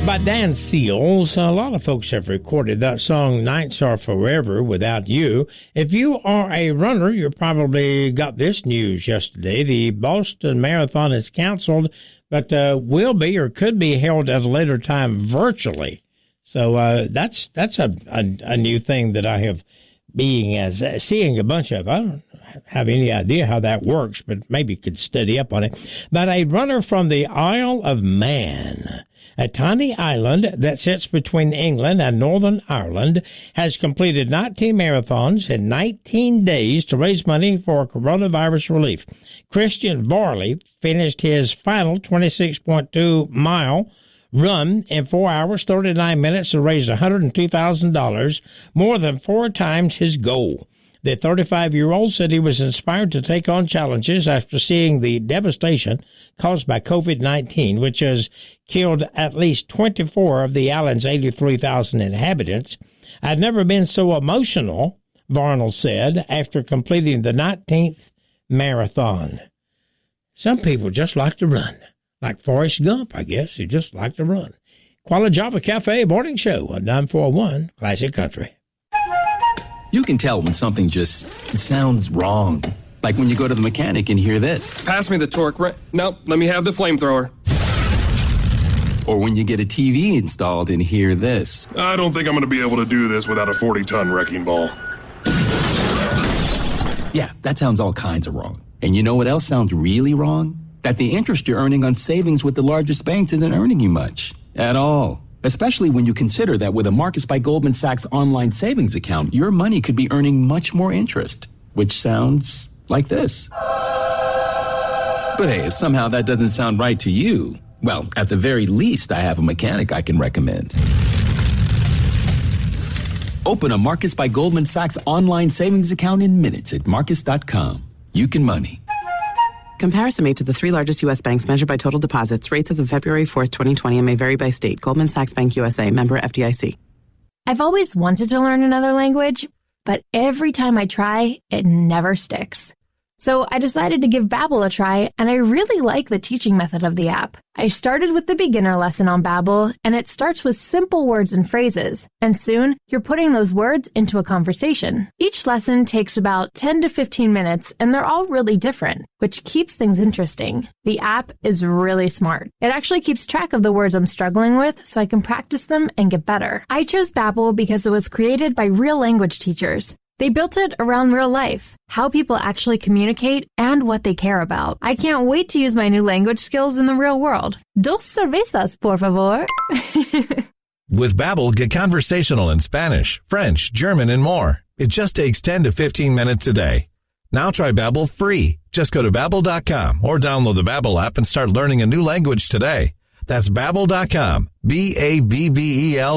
By Dan Seals. A lot of folks have recorded that song, Nights Are Forever Without You. If you are a runner, you probably got this news yesterday. The Boston Marathon is canceled, but will be or could be held at a later time virtually. So that's a new thing that I have seeing a bunch of. I don't have any idea how that works, but maybe could study up on it. But a runner from the Isle of Man, a tiny island that sits between England and Northern Ireland, has completed 19 marathons in 19 days to raise money for coronavirus relief. Christian Varley finished his final 26.2-mile run in 4 hours, 39 minutes to raise $102,000, more than 4 times his goal. The 35-year-old said he was inspired to take on challenges after seeing the devastation caused by COVID-19, which has killed at least 24 of the island's 83,000 inhabitants. I've never been so emotional Varnell said after completing the 19th marathon. Some people just like to run. Like Forrest Gump, I guess. He just like to run. Kuala Java Cafe Morning Show on 941 Classic Country. You can tell when something just sounds wrong. Like when you go to the mechanic and hear this. Pass me the torque wrench. No, let me have the flamethrower. Or when you get a TV installed and hear this. I don't think I'm going to be able to do this without a 40-ton wrecking ball. Yeah, that sounds all kinds of wrong. And you know what else sounds really wrong? That the interest you're earning on savings with the largest banks isn't earning you much at all. Especially when you consider that with a Marcus by Goldman Sachs online savings account, your money could be earning much more interest, which sounds like this. But hey, if somehow that doesn't sound right to you, well, at the very least, I have a mechanic I can recommend. Open a Marcus by Goldman Sachs online savings account in minutes at marcus.com. You can money. Comparison made to the three largest U.S. banks measured by total deposits. Rates as of February 4th, 2020 and may vary by state. Goldman Sachs Bank USA, member FDIC. I've always wanted to learn another language, but every time I try, it never sticks. So I decided to give Babbel a try, and I really like the teaching method of the app. I started with the beginner lesson on Babbel, and it starts with simple words and phrases. And soon, you're putting those words into a conversation. Each lesson takes about 10 to 15 minutes, and they're all really different, which keeps things interesting. The app is really smart. It actually keeps track of the words I'm struggling with, so I can practice them and get better. I chose Babbel because it was created by real language teachers. They built it around real life, how people actually communicate, and what they care about. I can't wait to use my new language skills in the real world. Dos cervezas, por favor. With Babbel, get conversational in Spanish, French, German, and more. It just takes 10 to 15 minutes a day. Now try Babbel free. Just go to Babbel.com or download the Babbel app and start learning a new language today. That's Babbel.com, Babbel.com.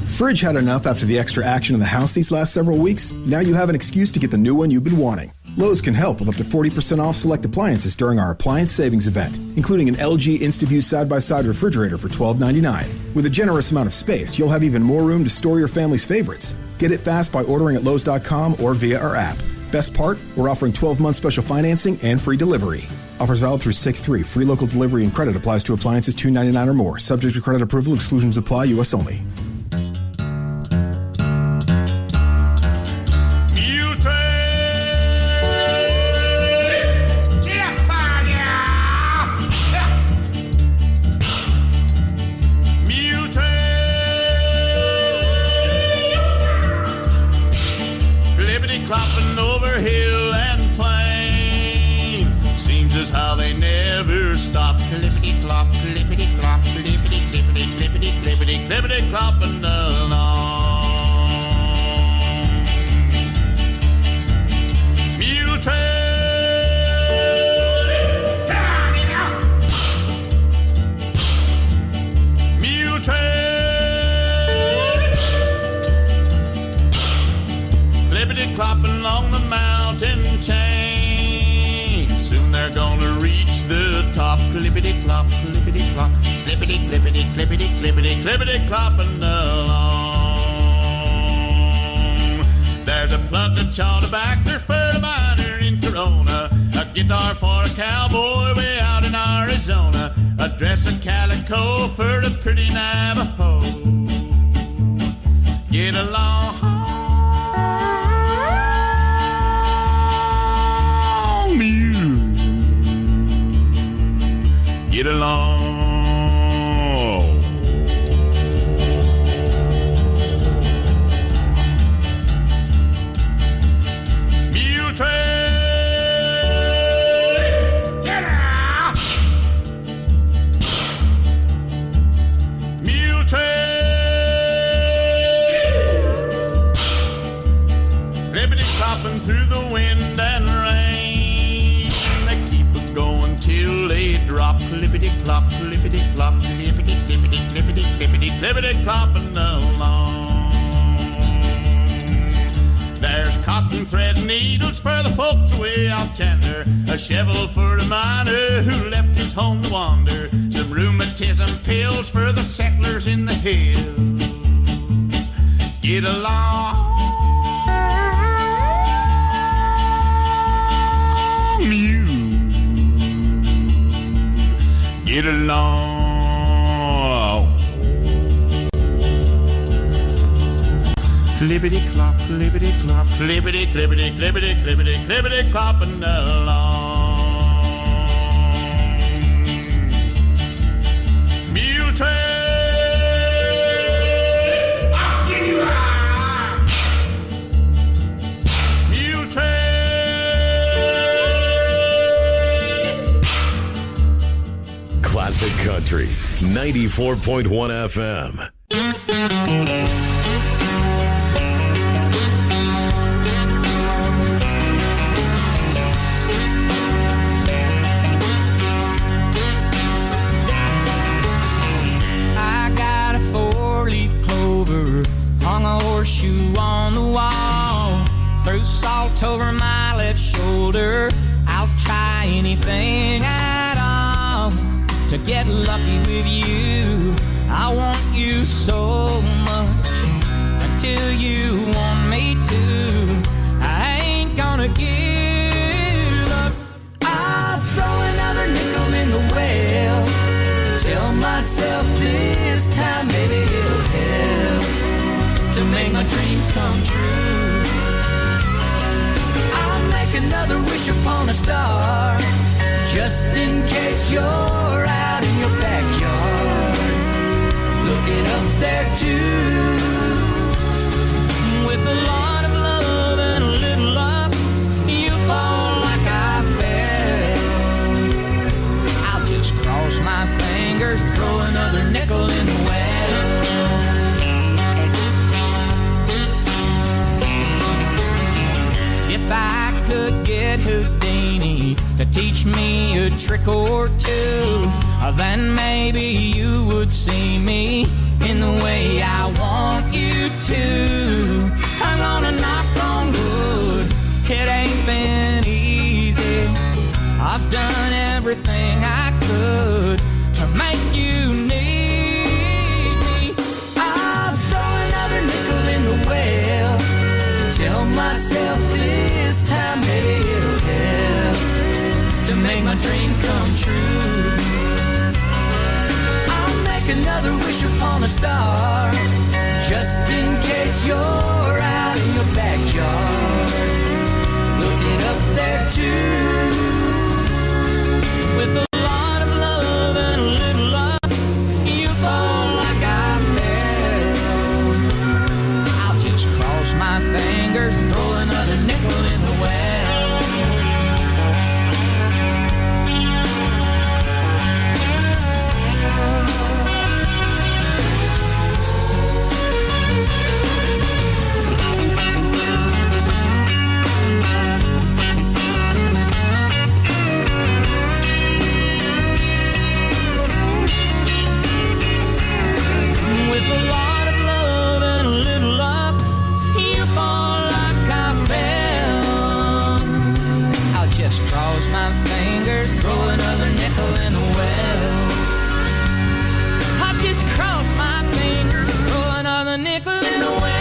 Fridge had enough after the extra action in the house these last several weeks. Now you have an excuse to get the new one you've been wanting. Lowe's can help with up to 40% off select appliances during our appliance savings event, including an LG InstaView side-by-side refrigerator for $12.99. With a generous amount of space, you'll have even more room to store your family's favorites. Get it fast by ordering at Lowes.com or via our app. Best part, we're offering 12-month special financing and free delivery. Offers valid through 6/3. Free local delivery and credit applies to appliances $2.99 or more. Subject to credit approval. Exclusions apply. U.S. only. Clopping over hill and plain, seems as how they never stop. Clippity clop, clippity clop, clippity clippity clippity clippity clippity clopping along. Mule train, mule train. Clopping along the mountain chain. Soon they're gonna reach the top. Clippity clop, clippity clop, clippity clippity clippity clippity clippity clopping along. There's a plug to chawed back there for a miner in Corona, a guitar for a cowboy way out in Arizona, a dress of calico for a pretty Navajo. Get along. Get along. Mule train, get out. Mule train, clippity clopping through the wind and rain. They keep it going till they drop. Clippity clop, clippity clop, clippity clippity clippity clippity clippity clopping along. There's cotton thread needles for the folks way out yonder, a shovel for a miner who left his home to wander, some rheumatism pills for the settlers in the hills. Get along. get along. Clippity clop, clippity clop, clippity, clippity, clippity, clippity, clippity, clopping along. Mule train. Classic Country, 94.1 FM. I got a 4-leaf clover, hung a horseshoe on the wall, threw salt over my left shoulder. I'll try anything at all to get lucky with you. I want you so much until you want me to. I ain't gonna give up. I'll throw another nickel in the well, tell myself this time maybe it'll help to make my dreams come true. I'll make another wish upon a star, just in case you're out in your backyard, looking up there too. With a lot of love and a little luck, you'll fall like I fell. I'll just cross my fingers, throw another nickel in the well. If I could get Houdini to teach me a trick or two, then maybe you would see me in the way I want you to. I'm gonna knock on wood, it ain't been easy. I've done everything I could to make you need me. I'll throw another nickel in the well, tell myself this time maybe it'll help to make my dreams come true. I'll make another wish upon a star, just in case you're out in your backyard, looking up there too. With a lot of love and a little luck, you fall like I fell. I'll just cross my fingers and throw another nickel in the well. With a lot of love and a little luck, you fall like I fell. I'll just cross my fingers, throw another nickel in the well. I'll just cross my fingers, throw another nickel in the well.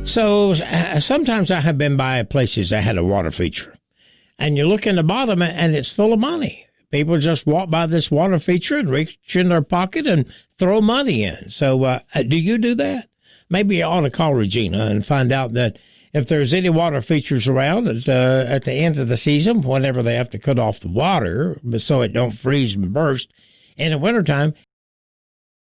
So sometimes I have been by places that had a water feature, and you look in the bottom and it's full of money. People just walk by this water feature and reach in their pocket and throw money in. So do you do that? Maybe you ought to call Regina and find out that if there's any water features around at the end of the season, whenever they have to cut off the water so it don't freeze and burst in the wintertime,